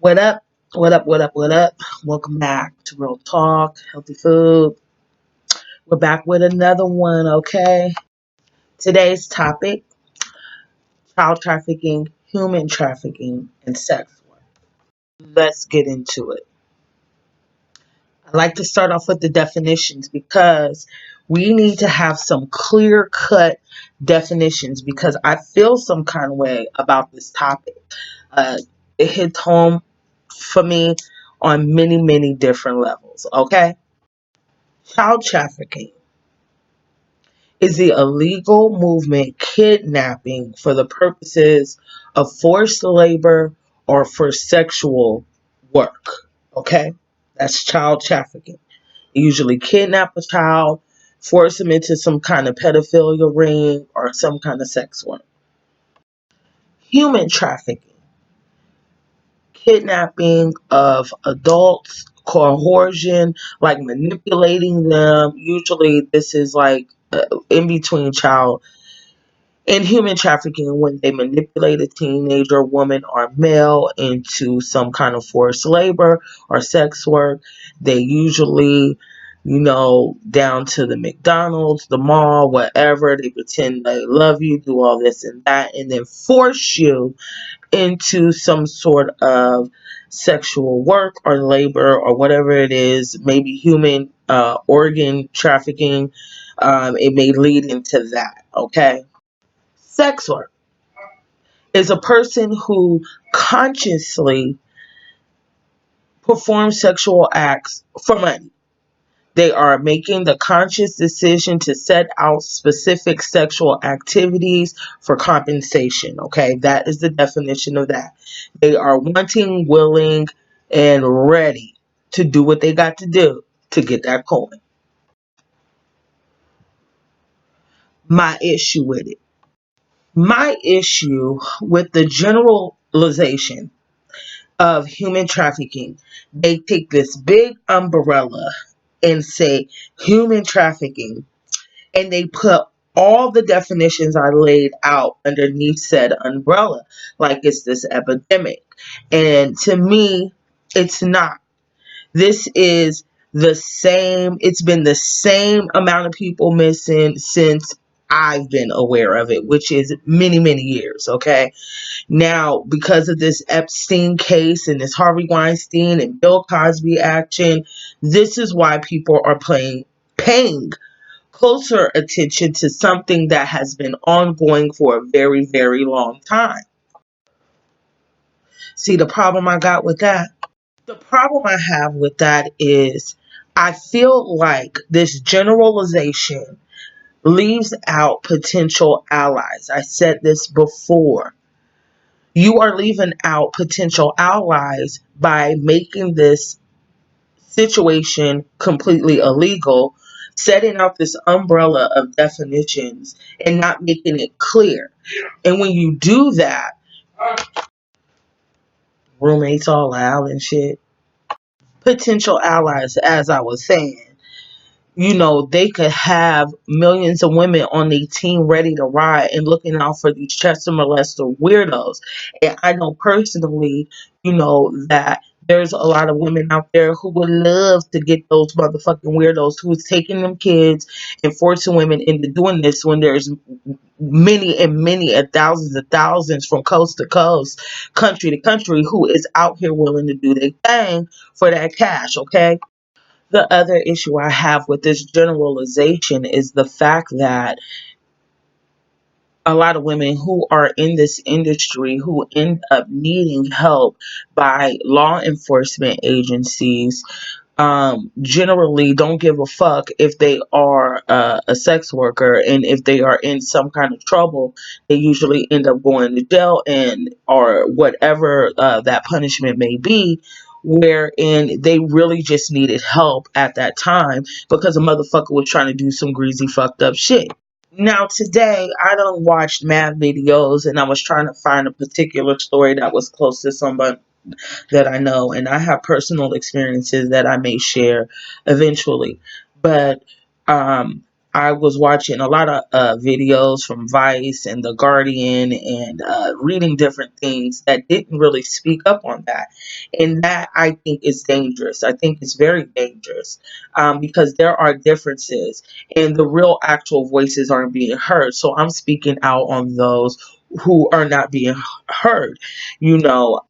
What up? What up? What up? What up? Welcome back to Real Talk, Healthy Food. We're back with another one, okay? Today's topic, child trafficking, human trafficking, and sex work. Let's get into it. I like to start off with the definitions because we need to have some clear-cut definitions because I feel some kind of way about this topic. Uh, it hits home for me on many, many different levels, okay? Child trafficking is the illegal movement kidnapping for the purposes of forced labor or for sexual work. Okay? That's child trafficking. You usually kidnap a child, force them into some kind of pedophilia ring or some kind of sex work. Human trafficking, kidnapping of adults, coercion, like manipulating them. Usually, this is like in between child and human trafficking when they manipulate a teenager, woman, or male into some kind of forced labor or sex work. They usually, down to the McDonald's, the mall, whatever. They pretend they love you, do all this and that, and then force you into some sort of sexual work or labor or whatever it is, maybe human organ trafficking. It may lead into that, okay? Sex work is a person who consciously performs sexual acts for money. They are making the conscious decision to set out specific sexual activities for compensation. Okay, that is the definition of that. They are wanting, willing, and ready to do what they got to do to get that coin. My issue with it. My issue with the generalization of human trafficking, they take this big umbrella and say human trafficking, and they put all the definitions I laid out underneath said umbrella, like it's this epidemic. And to me, it's not. This is the same, it's been the same amount of people missing since I've been aware of it, which is many, many years, okay? Now, because of this Epstein case and this Harvey Weinstein and Bill Cosby action, this is why people are paying closer attention to something that has been ongoing for a very, very long time. See, the problem I got with that? The problem I have with that is I feel like this generalization leaves out potential allies. I said this before. You are leaving out potential allies by making this situation completely illegal, setting out this umbrella of definitions and not making it clear. And when you do that, roommates all loud and shit. Potential allies, as I was saying, they could have millions of women on their team ready to ride and looking out for these Chester molester weirdos. And I know personally, that there's a lot of women out there who would love to get those motherfucking weirdos who's taking them kids and forcing women into doing this when there's many and many thousands of thousands from coast to coast, country to country who is out here willing to do their thing for that cash, okay? The other issue I have with this generalization is the fact that a lot of women who are in this industry who end up needing help by law enforcement agencies generally don't give a fuck if they are a sex worker, and if they are in some kind of trouble, they usually end up going to jail and or whatever that punishment may be. Wherein they really just needed help at that time because a motherfucker was trying to do some greasy fucked up shit. Now today I done watched mad videos and I was trying to find a particular story that was close to somebody that I know, and I have personal experiences that I may share eventually. But I was watching a lot of videos from Vice and The Guardian and reading different things that didn't really speak up on that. And that I think is dangerous. I think it's very dangerous because there are differences and the real actual voices aren't being heard. So I'm speaking out on those who are not being heard. You know,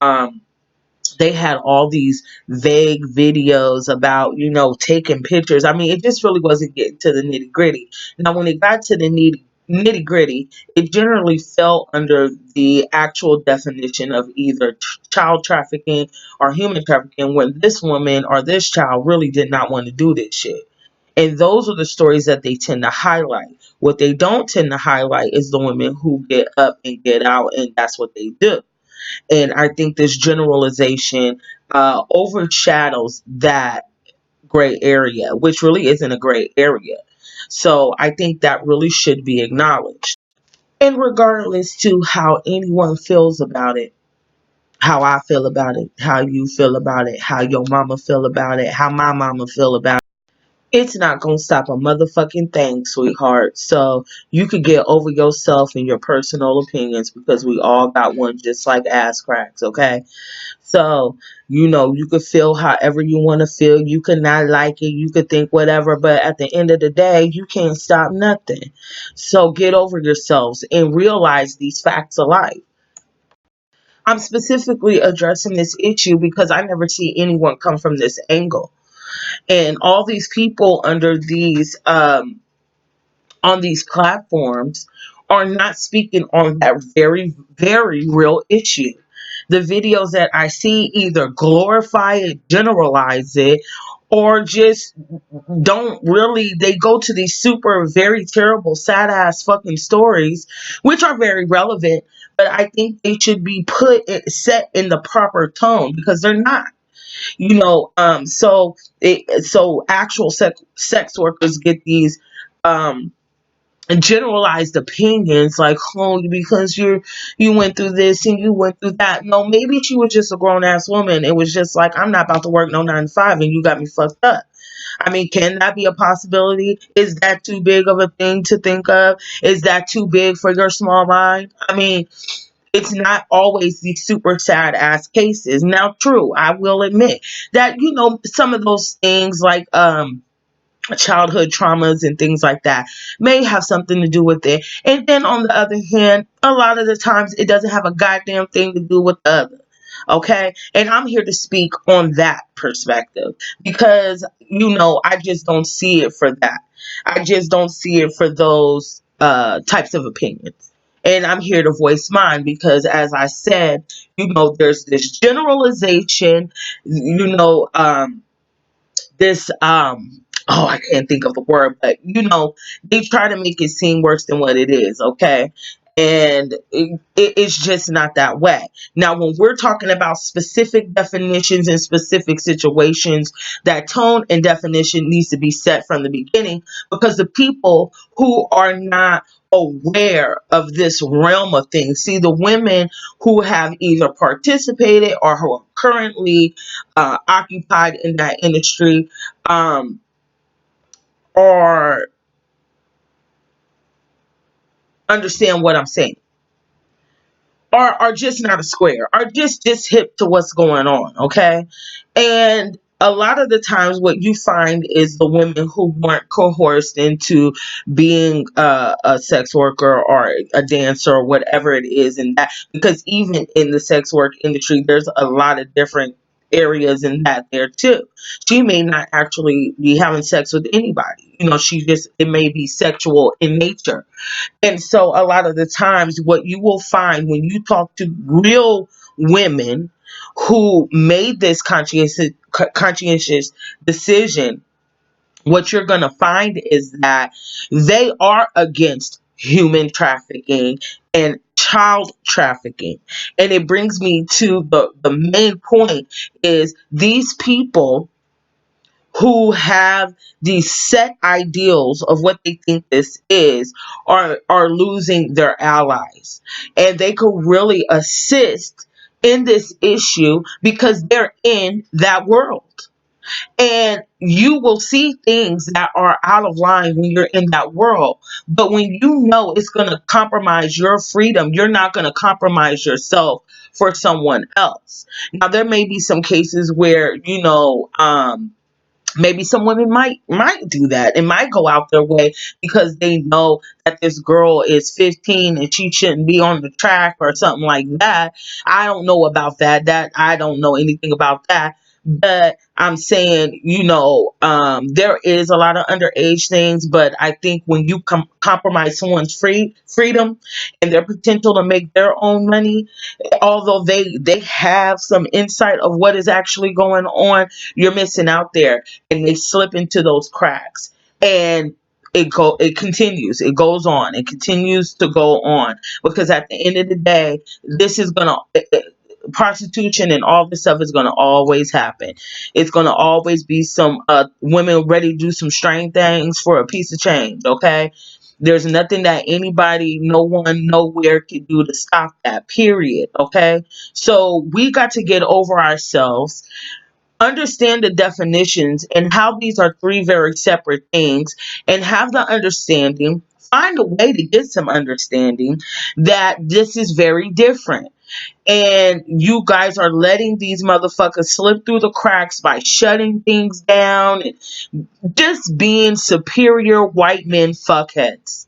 they had all these vague videos about, taking pictures. I mean, it just really wasn't getting to the nitty gritty. Now, when it got to the nitty gritty, it generally fell under the actual definition of either child trafficking or human trafficking, when this woman or this child really did not want to do this shit. And those are the stories that they tend to highlight. What they don't tend to highlight is the women who get up and get out, and that's what they do. And I think this generalization overshadows that gray area, which really isn't a gray area. So I think that really should be acknowledged. And regardless to how anyone feels about it, how I feel about it, how you feel about it, how your mama feel about it, how my mama feel about it, it's not going to stop a motherfucking thing, sweetheart. So you could get over yourself and your personal opinions, because we all got one just like ass cracks, okay? So, you could feel however you want to feel. You could not like it. You could think whatever. But at the end of the day, you can't stop nothing. So get over yourselves and realize these facts of life. I'm specifically addressing this issue because I never see anyone come from this angle. And all these people under these on these platforms are not speaking on that very, very real issue. The videos that I see either glorify it, generalize it, or just don't really, they go to these super, very terrible, sad ass fucking stories, which are very relevant, but I think they should be set in the proper tone, because they're not. So actual sex workers get these um generalized opinions like, oh, because you went through this and you went through that. No, maybe she was just a grown ass woman. It was just like, I'm not about to work no 9 to 5 and you got me fucked up. I mean, can that be a possibility? Is that too big of a thing to think of? Is that too big for your small mind? I mean, it's not always these super sad ass cases. Now, true, I will admit that, some of those things like childhood traumas and things like that may have something to do with it. And then on the other hand, a lot of the times it doesn't have a goddamn thing to do with the other. Okay? And I'm here to speak on that perspective because, I just don't see it for that. I just don't see it for those types of opinions. And I'm here to voice mine because, as I said, there's this generalization, this oh, I can't think of the word, but they try to make it seem worse than what it is, okay? And it's just not that way. Now, when we're talking about specific definitions and specific situations, that tone and definition needs to be set from the beginning, because the people who are not aware of this realm of things, see, the women who have either participated or who are currently occupied in that industry, um, or understand what I'm saying, are just not a square, are just hip to what's going on, okay? And a lot of the times what you find is the women who weren't coerced into being a sex worker or a dancer or whatever it is, and that, because even in the sex work industry there's a lot of different areas in that there too. She may not actually be having sex with anybody, she just, it may be sexual in nature. And so a lot of the times what you will find when you talk to real women who made this conscientious decision, what you're going to find is that they are against human trafficking and child trafficking. And it brings me to the main point is these people who have these set ideals of what they think this is are losing their allies, and they could really assist in this issue because they're in that world. And you will see things that are out of line when you're in that world. But when you know it's going to compromise your freedom, you're not going to compromise yourself for someone else. Now, there may be some cases where, maybe some women might do that and might go out their way because they know that this girl is 15 and she shouldn't be on the track or something like that. I don't know about that I don't know anything about that. But I'm saying, there is a lot of underage things, but I think when you compromise someone's freedom and their potential to make their own money, although they have some insight of what is actually going on, you're missing out there, and they slip into those cracks. And it goes on, it continues to go on, because at the end of the day, this is gonna prostitution and all this stuff is gonna always happen. It's gonna always be some women ready to do some strange things for a piece of change. Okay, there's nothing that anybody, no one, nowhere can do to stop that, period. Okay, so we got to get over ourselves, understand the definitions and how these are three very separate things, and have the understanding, find a way to get some understanding that this is very different. And you guys are letting these motherfuckers slip through the cracks by shutting things down and just being superior white men fuckheads.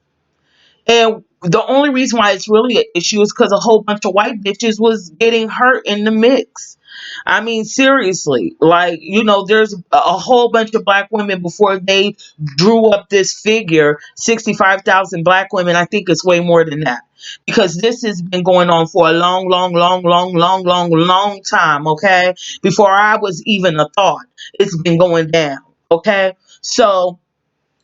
And the only reason why it's really an issue is because a whole bunch of white bitches was getting hurt in the mix. I mean, seriously, like, there's a whole bunch of black women before they drew up this figure, 65,000 black women. I think it's way more than that, because this has been going on for a long, long, long, long, long, long, long time. Okay. Before I was even a thought, it's been going down. Okay. So,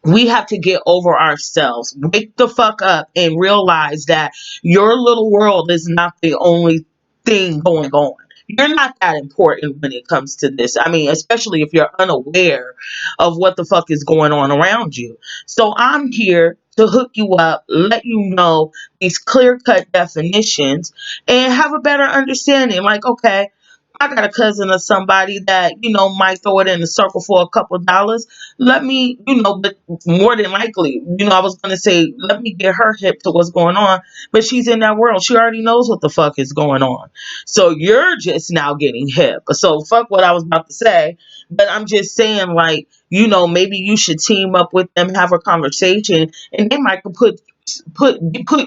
we have to get over ourselves, wake the fuck up, and realize that your little world is not the only thing going on. You're not that important when it comes to this. I mean, especially if you're unaware of what the fuck is going on around you. So I'm here to hook you up, let you know these clear cut definitions, and have a better understanding. Like, okay, I got a cousin or somebody that, might throw it in the circle for a couple dollars. Let me, but more than likely, I was going to say, let me get her hip to what's going on. But she's in that world. She already knows what the fuck is going on. So you're just now getting hip. So fuck what I was about to say. But I'm just saying, like, maybe you should team up with them, have a conversation, and they might put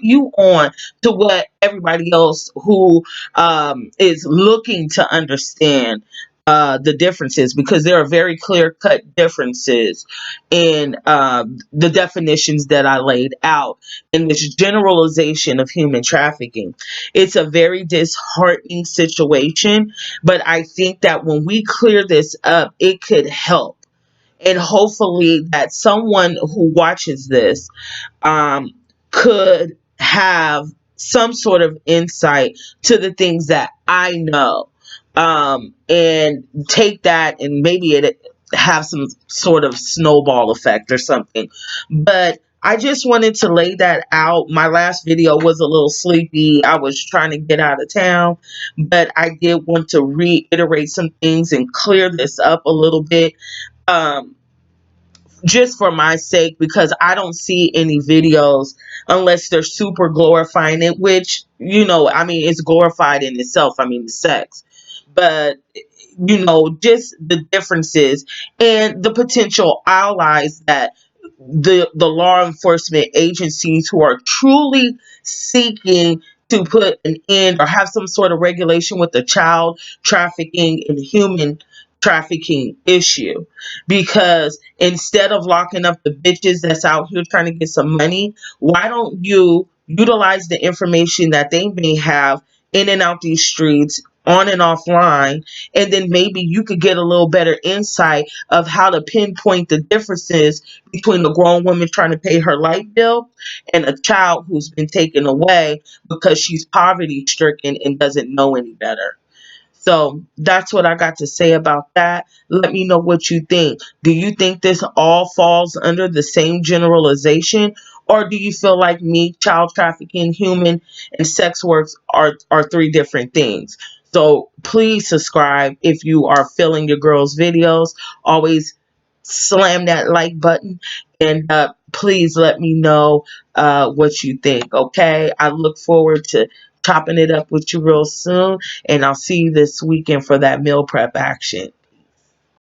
you on to what everybody else who is looking to understand the differences, because there are very clear cut differences in the definitions that I laid out in this generalization of human trafficking. It's a very disheartening situation, but I think that when we clear this up, it could help. And hopefully that someone who watches this um, could have some sort of insight to the things that I know, and take that and maybe it have some sort of snowball effect or something. But I just wanted to lay that out. My last video was a little sleepy. I was trying to get out of town, but I did want to reiterate some things and clear this up a little bit. Um, just for my sake, because I don't see any videos unless they're super glorifying it, which, I mean, it's glorified in itself. I mean, the sex. But, just the differences and the potential allies that the law enforcement agencies who are truly seeking to put an end or have some sort of regulation with the child trafficking and human trafficking issue. Because instead of locking up the bitches that's out here trying to get some money, why don't you utilize the information that they may have in and out these streets, on and offline, and then maybe you could get a little better insight of how to pinpoint the differences between a grown woman trying to pay her light bill and a child who's been taken away because she's poverty stricken and doesn't know any better. So that's what I got to say about that. Let me know what you think. Do you think this all falls under the same generalization? Or do you feel like me, child trafficking, human, and sex works are three different things? So please subscribe if you are feeling your girls' videos. Always slam that like button, and please let me know what you think. Okay, I look forward to chopping it up with you real soon, and I'll see you this weekend for that meal prep action.